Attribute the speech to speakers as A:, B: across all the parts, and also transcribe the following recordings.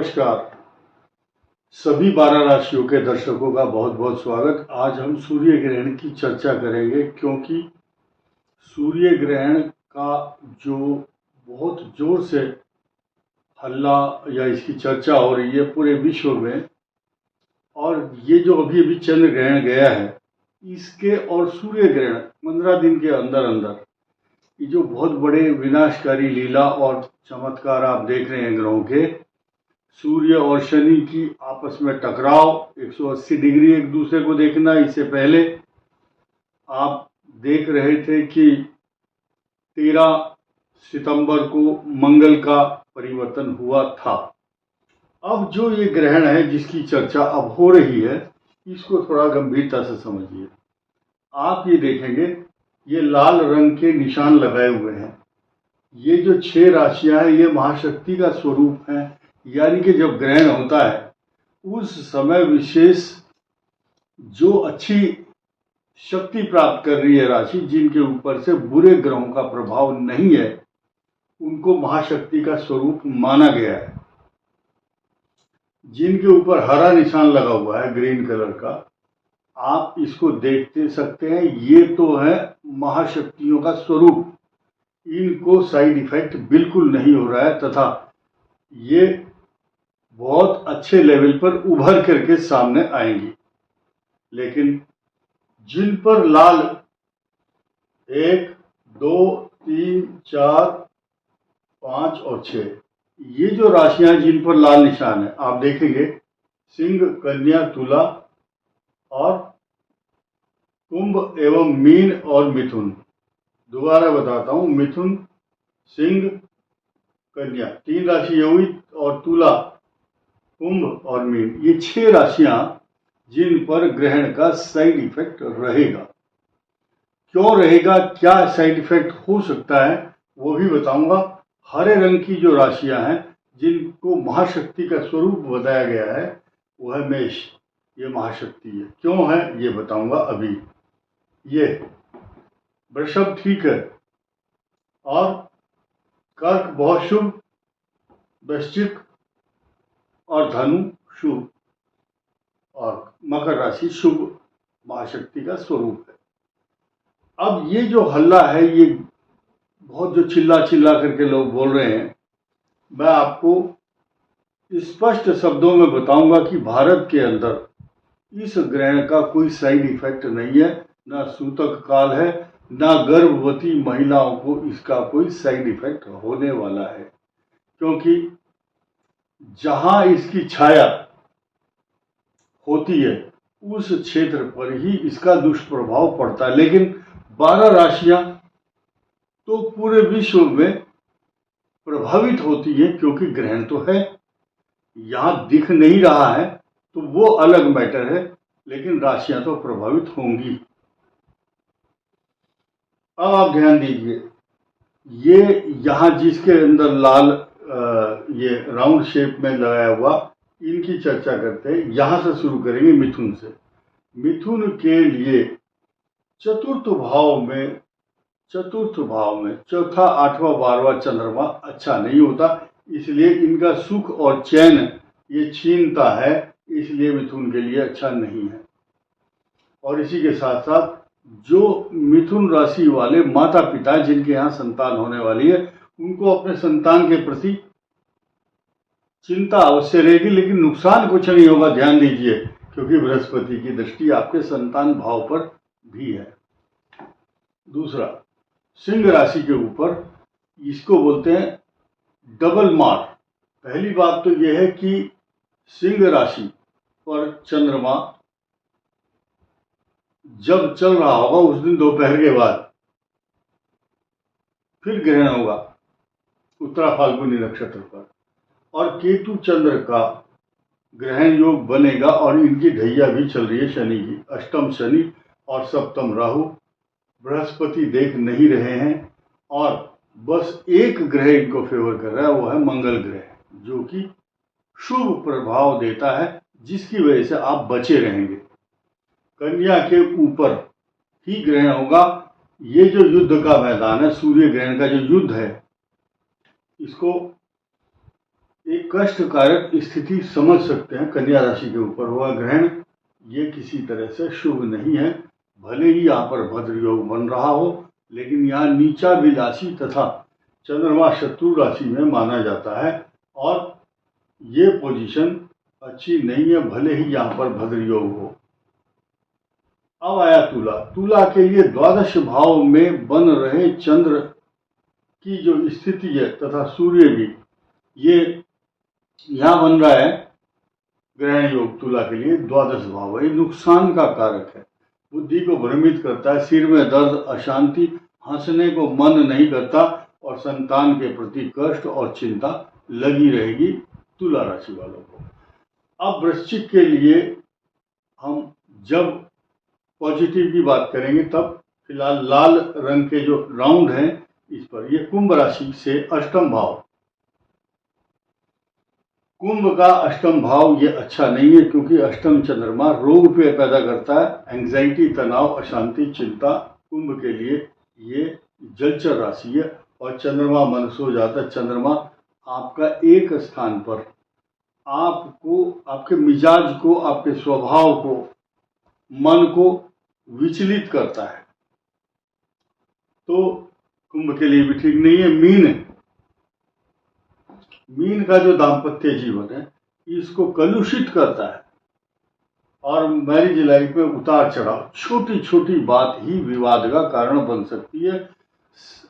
A: नमस्कार। सभी 12 राशियों के दर्शकों का बहुत बहुत स्वागत। आज हम सूर्य ग्रहण की चर्चा करेंगे क्योंकि सूर्य ग्रहण का जो बहुत जोर से हल्ला या इसकी चर्चा हो रही है पूरे विश्व में, और ये जो अभी अभी चंद्र ग्रहण गया है इसके और सूर्य ग्रहण 15 दिन के अंदर अंदर ये जो बहुत बड़े विनाशकारी लीला और चमत्कार आप देख रहे हैं ग्रहों के, सूर्य और शनि की आपस में टकराव 180 डिग्री एक दूसरे को देखना। इससे पहले आप देख रहे थे कि 13 सितंबर को मंगल का परिवर्तन हुआ था। अब जो ये ग्रहण है जिसकी चर्चा अब हो रही है, इसको थोड़ा गंभीरता से समझिए। आप ये देखेंगे ये लाल रंग के निशान लगाए हुए हैं। ये जो 6 राशियां हैं ये महाशक्ति का स्वरूप है, यानी कि जब ग्रहण होता है उस समय विशेष जो अच्छी शक्ति प्राप्त कर रही है राशि, जिनके ऊपर से बुरे ग्रहों का प्रभाव नहीं है, उनको महाशक्ति का स्वरूप माना गया है। जिनके ऊपर हरा निशान लगा हुआ है ग्रीन कलर का, आप इसको देखते सकते हैं, ये तो है महाशक्तियों का स्वरूप। इनको साइड इफेक्ट बिल्कुल नहीं हो रहा है तथा ये बहुत अच्छे लेवल पर उभर करके सामने आएंगी। लेकिन जिन पर लाल 1, 2, 3, 4, 5 और 6 ये जो राशियां जिन पर लाल निशान है, आप देखेंगे सिंह, कन्या, तुला और कुंभ एवं मीन और मिथुन। दोबारा बताता हूं, मिथुन, सिंह, कन्या 3 राशि ये हुई, और तुला, कुंभ और मीन ये 6 राशियां जिन पर ग्रहण का साइड इफेक्ट रहेगा। क्यों रहेगा, क्या साइड इफेक्ट हो सकता है, वो भी बताऊंगा। हरे रंग की जो राशियां हैं जिनको महाशक्ति का स्वरूप बताया गया है वो है मेष। ये महाशक्ति है, क्यों है ये बताऊंगा अभी। ये वृषभ ठीक है, और कर्क बहुत शुभ, वृश्चिक और धनु शुभ, और मकर राशि शुभ महाशक्ति का स्वरूप है। अब ये जो हल्ला है, ये बहुत जो चिल्ला चिल्ला करके लोग बोल रहे हैं, मैं आपको स्पष्ट शब्दों में बताऊंगा कि भारत के अंदर इस ग्रहण का कोई साइड इफेक्ट नहीं है, ना सूतक काल है, ना गर्भवती महिलाओं को इसका कोई साइड इफेक्ट होने वाला है। क्योंकि जहां इसकी छाया होती है उस क्षेत्र पर ही इसका दुष्प्रभाव पड़ता है। लेकिन 12 राशियां तो पूरे विश्व में प्रभावित होती है, क्योंकि ग्रहण तो है, यहां दिख नहीं रहा है तो वो अलग मैटर है, लेकिन राशियां तो प्रभावित होंगी। अब आप ध्यान दीजिए, ये यहां जिसके अंदर लाल ये राउंड शेप में लगाया हुआ, इनकी चर्चा करते हैं। यहां से शुरू करेंगे मिथुन से। मिथुन के लिए चतुर्थ भाव में चौथा, 8वां, 12वां चंद्रमा अच्छा नहीं होता, इसलिए इनका सुख और चैन ये छीनता है, इसलिए मिथुन के लिए अच्छा नहीं है। और इसी के साथ साथ जो मिथुन राशि वाले माता पिता जिनके यहाँ संतान होने वाली है, उनको अपने संतान के प्रति चिंता अवश्य रहेगी, लेकिन नुकसान कुछ नहीं होगा। ध्यान दीजिए, क्योंकि बृहस्पति की दृष्टि आपके संतान भाव पर भी है। दूसरा, सिंह राशि के ऊपर, इसको बोलते हैं डबल मार। पहली बात तो यह है कि सिंह राशि पर चंद्रमा जब चल रहा होगा उस दिन दोपहर के बाद फिर ग्रहण होगा उत्तरा फाल्गुनी नक्षत्र पर, और केतु चंद्र का ग्रहण योग बनेगा, और इनकी ढैया भी चल रही है शनि की। अष्टम शनि और सप्तम राहु, बृहस्पति देख नहीं रहे हैं, और बस एक ग्रह इनको फेवर कर रहा है, वो है मंगल ग्रह, जो कि शुभ प्रभाव देता है, जिसकी वजह से आप बचे रहेंगे। कन्या के ऊपर ही ग्रहण होगा। ये जो युद्ध का मैदान है, सूर्य ग्रहण का जो युद्ध है, इसको एक कष्टकारक स्थिति समझ सकते हैं कन्या राशि के ऊपर हुआ ग्रहण। ये किसी तरह से शुभ नहीं है। भले ही यहाँ पर भद्र योग बन रहा हो, लेकिन यहाँ नीचा विलासी तथा चंद्रमा शत्रु राशि में माना जाता है और ये पोजीशन अच्छी नहीं है, भले ही यहाँ पर भद्र योग हो। अब आया तुला। तुला के लिए द्वादश भाव में बन रहे चंद्र की जो स्थिति है तथा सूर्य भी, ये यहाँ बन रहा है ग्रहण योग तुला के लिए द्वादश भाव है। नुकसान का कारक है, बुद्धि को भ्रमित करता है, सिर में दर्द, अशांति, हंसने को मन नहीं करता और संतान के प्रति कष्ट और चिंता लगी रहेगी तुला राशि वालों को। अब वृश्चिक के लिए हम जब पॉजिटिव की बात करेंगे तब फिलहाल लाल रंग के जो राउंड हैं इस पर, ये कुंभ राशि से अष्टम भाव, कुंभ का अष्टम भाव ये अच्छा नहीं है क्योंकि अष्टम चंद्रमा रोग पे पैदा करता है, एंग्जाइटी, तनाव, अशांति, चिंता। कुंभ के लिए ये जलचर राशि है और चंद्रमा मन सो जाता है। चंद्रमा आपका एक स्थान पर आपको, आपके मिजाज को, आपके स्वभाव को, मन को विचलित करता है, तो कुंभ के लिए भी ठीक नहीं है। मीन का जो दाम्पत्य जीवन है इसको कलुषित करता है और मैरिज लाइफ में उतार चढ़ाव, छोटी छोटी बात ही विवाद का कारण बन सकती है।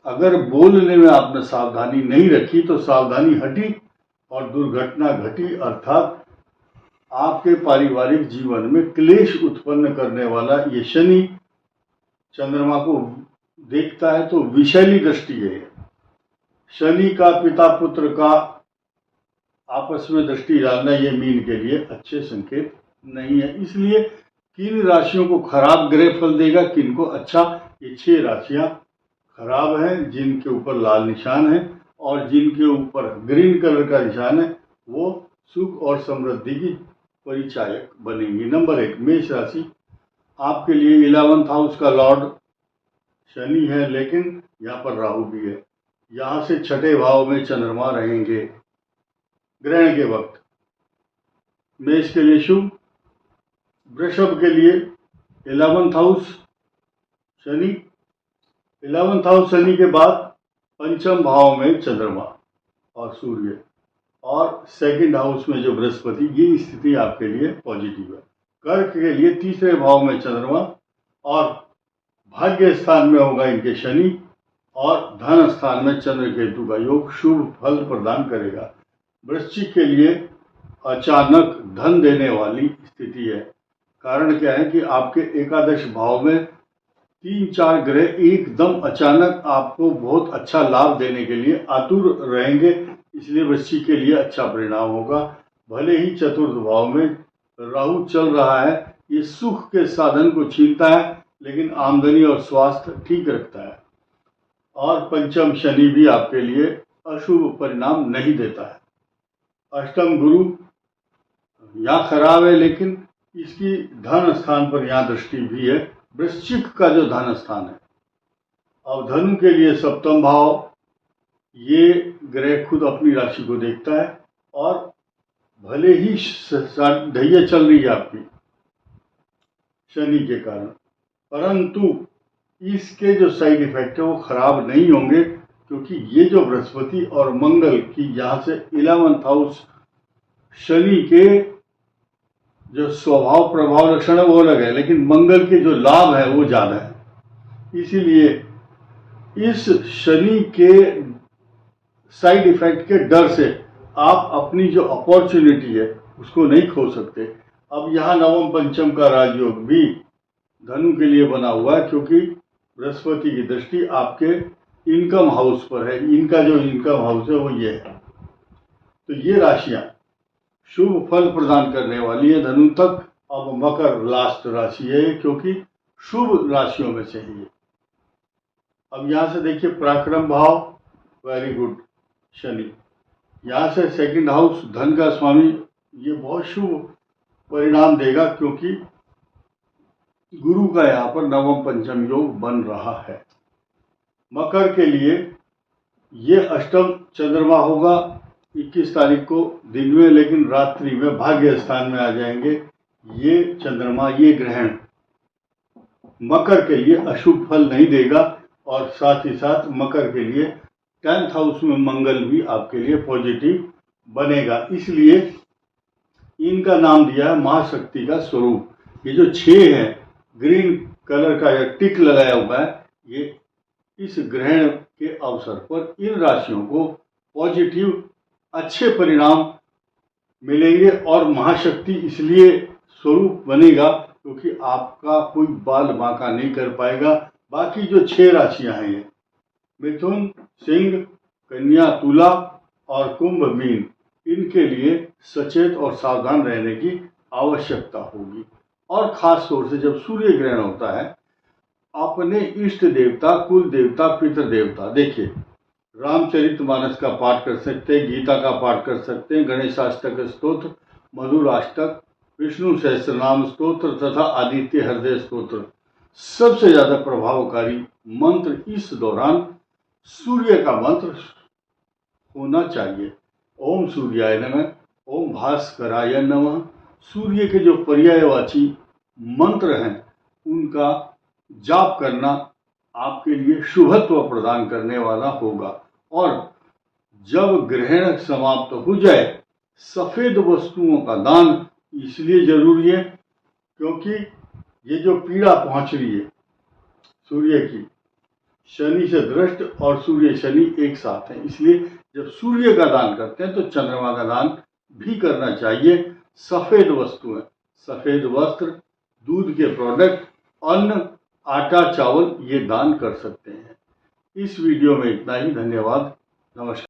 A: अगर बोलने में आपने सावधानी नहीं रखी तो सावधानी हटी और दुर्घटना घटी, अर्थात आपके पारिवारिक जीवन में क्लेश उत्पन्न करने वाला ये शनि चंद्रमा को देखता है तो विषैली दृष्टि है। शनि का पिता पुत्र का आपस में दृष्टि डालना ये मीन के लिए अच्छे संकेत नहीं है। इसलिए किन राशियों को खराब ग्रह फल देगा, किन को अच्छा, ये 6 राशियां खराब हैं जिनके ऊपर लाल निशान है और जिनके ऊपर ग्रीन कलर का निशान है वो सुख और समृद्धि की परिचायक बनेंगी। नंबर 1 मेष राशि, आपके लिए 11th हाउस का लॉर्ड शनि है, लेकिन यहाँ पर राहु भी है। यहाँ से छठे भाव में चंद्रमा रहेंगे ग्रहण के वक्त। मेष के लिए शुभ। वृषभ के लिए 11th house Shani, 11th house Shani के बाद पंचम भाव में चंद्रमा और सूर्य और सेकंड हाउस में जो बृहस्पति, ये स्थिति आपके लिए पॉजिटिव है। कर्क के लिए तीसरे भाव में चंद्रमा और भाग्य स्थान में होगा इनके शनि और धन स्थान में चंद्र केतु का योग शुभ फल प्रदान करेगा। वृश्चिक के लिए अचानक धन देने वाली स्थिति है। कारण क्या है कि आपके एकादश भाव में 3-4 ग्रह एकदम अचानक आपको बहुत अच्छा लाभ देने के लिए आतुर रहेंगे, इसलिए वृश्चिक के लिए अच्छा परिणाम होगा। भले ही चतुर्थ भाव में राहु चल रहा है, ये सुख के साधन को छीनता है लेकिन आमदनी और स्वास्थ्य ठीक रखता है। और पंचम शनि भी आपके लिए अशुभ परिणाम नहीं देता है। अष्टम गुरु यहाँ खराब है लेकिन इसकी धन स्थान पर यहाँ दृष्टि भी है, वृश्चिक का जो धन स्थान है। अब धनु के लिए सप्तम भाव, ये ग्रह खुद अपनी राशि को देखता है और भले ही ढैया चल रही है आपकी शनि के कारण, परंतु इसके जो साइड इफेक्ट है वो खराब नहीं होंगे क्योंकि ये जो बृहस्पति और मंगल की यहाँ से 11th हाउस शनि के जो स्वभाव प्रभाव लक्षण है वो अलग है, लेकिन मंगल के जो लाभ है वो ज्यादा है। इसीलिए इस शनि के साइड इफेक्ट के डर से आप अपनी जो अपॉर्चुनिटी है उसको नहीं खो सकते। अब यहाँ नवम पंचम का राजयोग भी धनु के लिए बना हुआ है क्योंकि बृहस्पति की दृष्टि आपके इनकम हाउस पर है। इनका जो इनकम हाउस है वो ये है। तो ये राशियां शुभ फल प्रदान करने वाली है धनु तक। अब मकर लास्ट राशि है क्योंकि शुभ राशियों में से ही है। अब यहाँ से देखिए पराक्रम भाव, वेरी गुड शनि, यहाँ से सेकंड हाउस धन का स्वामी, ये बहुत शुभ परिणाम देगा क्योंकि गुरु का यहाँ पर नवम पंचम योग बन रहा है। मकर के लिए ये अष्टम चंद्रमा होगा 21 तारीख को दिन में, लेकिन रात्रि में भाग्य स्थान में आ जाएंगे। ये चंद्रमा, ये ग्रहण मकर के लिए अशुभ फल नहीं देगा, और साथ ही साथ मकर के लिए 10th हाउस में मंगल भी आपके लिए पॉजिटिव बनेगा। इसलिए इनका नाम दिया है महाशक्ति का स्वरूप। ये जो 6 है, ग्रीन कलर का यह टिक लगाया हुआ है, ये इस ग्रहण के अवसर पर इन राशियों को पॉजिटिव अच्छे परिणाम मिलेंगे। और महाशक्ति इसलिए स्वरूप बनेगा क्योंकि आपका कोई बाल बांका नहीं कर पाएगा। बाकी जो 6 राशियां हैं, ये मिथुन, सिंह, कन्या, तुला और कुंभ, मीन, इनके लिए सचेत और सावधान रहने की आवश्यकता होगी। और खास तौर से जब सूर्य ग्रहण होता है, अपने इष्ट देवता, कुल देवता, पितृ देवता, देखिए रामचरितमानस का पाठ कर सकते हैं, गीता का पाठ कर सकते हैं, गणेशाष्टक स्तोत्र, मधुराष्टक, विष्णु सहस्त्रनाम स्तोत्र तथा आदित्य हृदय स्तोत्र। सबसे ज्यादा प्रभावकारी मंत्र इस दौरान सूर्य का मंत्र होना चाहिए। ओम सूर्याय नमः, ओम भास्कराय नमः। सूर्य के जो पर्यायवाची मंत्र हैं, उनका जाप करना आपके लिए शुभत्व प्रदान करने वाला होगा। और जब ग्रहण समाप्त हो जाए, सफेद वस्तुओं का दान इसलिए जरूरी है क्योंकि ये जो पीड़ा पहुंच रही है सूर्य की, शनि से दृष्ट और सूर्य शनि एक साथ हैं, इसलिए जब सूर्य का दान करते हैं तो चंद्रमा का दान भी करना चाहिए। सफेद वस्तुएं, सफेद वस्त्र, दूध के प्रोडक्ट, अन्न, आटा, चावल, ये दान कर सकते हैं। इस वीडियो में इतना ही। धन्यवाद, नमस्कार।